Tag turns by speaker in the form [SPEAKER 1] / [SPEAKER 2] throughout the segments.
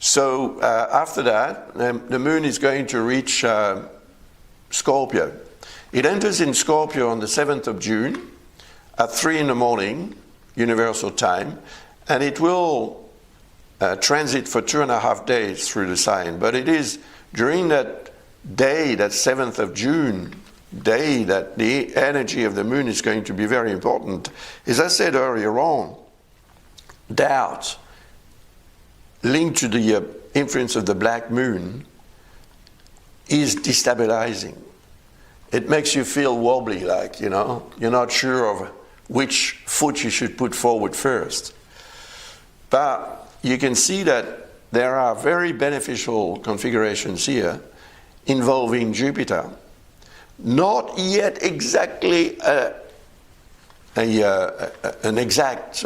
[SPEAKER 1] So after that, the moon is going to reach Scorpio. It enters in Scorpio on the 7th of June at 3 in the morning, universal time, and it will transit for 2.5 days through the sign. But it is during that day, that 7th of June day, that the energy of the moon is going to be very important. As I said earlier on, doubt linked to the influence of the black moon is destabilizing. It makes you feel wobbly, like, you know, you're not sure of which foot you should put forward first. But you can see that there are very beneficial configurations here involving Jupiter. Not yet exactly an exact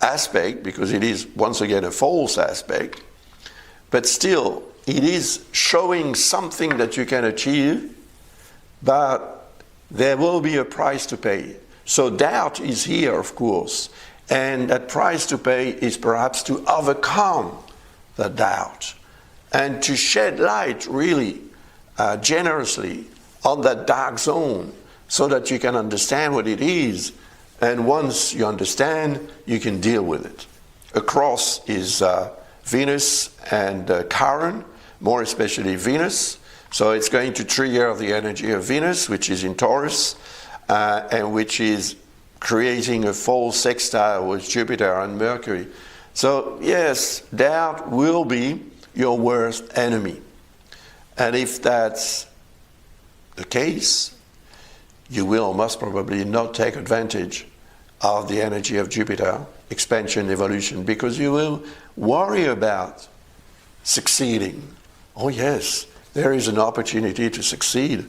[SPEAKER 1] aspect, because it is once again a false aspect, but still it is showing something that you can achieve, but there will be a price to pay. So doubt is here, of course, and that price to pay is perhaps to overcome the doubt and to shed light really generously on that dark zone so that you can understand what it is. And once you understand, you can deal with it. Across is Venus and Chiron, more especially Venus. So it's going to trigger the energy of Venus, which is in Taurus, and which is creating a false sextile with Jupiter and Mercury. So yes, doubt will be your worst enemy. And if that's the case, you will most probably not take advantage of the energy of Jupiter, expansion, evolution, because you will worry about succeeding. Oh yes, there is an opportunity to succeed,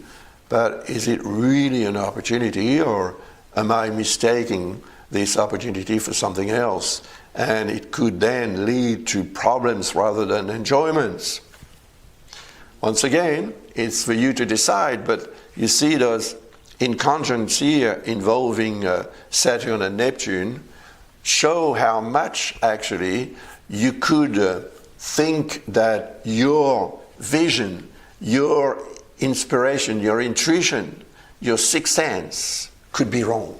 [SPEAKER 1] but is it really an opportunity, or am I mistaking this opportunity for something else? And it could then lead to problems rather than enjoyments. Once again, it's for you to decide, but you see those inconjuncts here involving Saturn and Neptune show how much actually you could think that your vision, your inspiration, your intuition, your sixth sense could be wrong.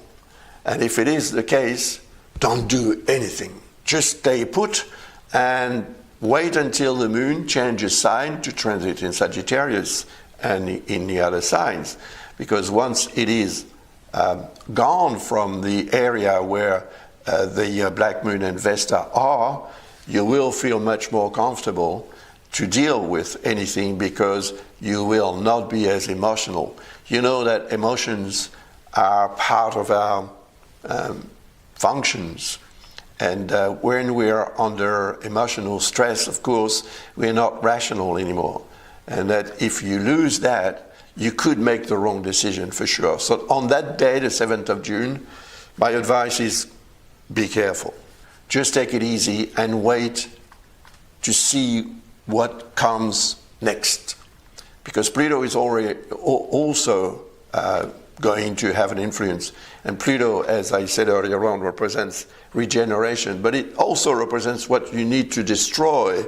[SPEAKER 1] And if it is the case, don't do anything. Just stay put and wait until the moon changes sign to transit in Sagittarius and in the other signs. Because once it is gone from the area where the Black Moon and Vesta are, you will feel much more comfortable to deal with anything, because you will not be as emotional. You know that emotions are part of our functions. And when we're under emotional stress, of course, we're not rational anymore. And that if you lose that, you could make the wrong decision for sure. So on that day, the 7th of June, my advice is be careful. Just take it easy and wait to see what comes next. Because Pluto is already also going to have an influence. And Pluto, as I said earlier on, represents regeneration, but it also represents what you need to destroy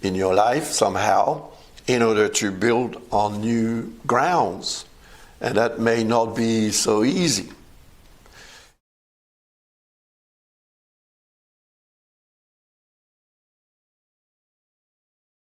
[SPEAKER 1] in your life somehow in order to build on new grounds. And that may not be so easy.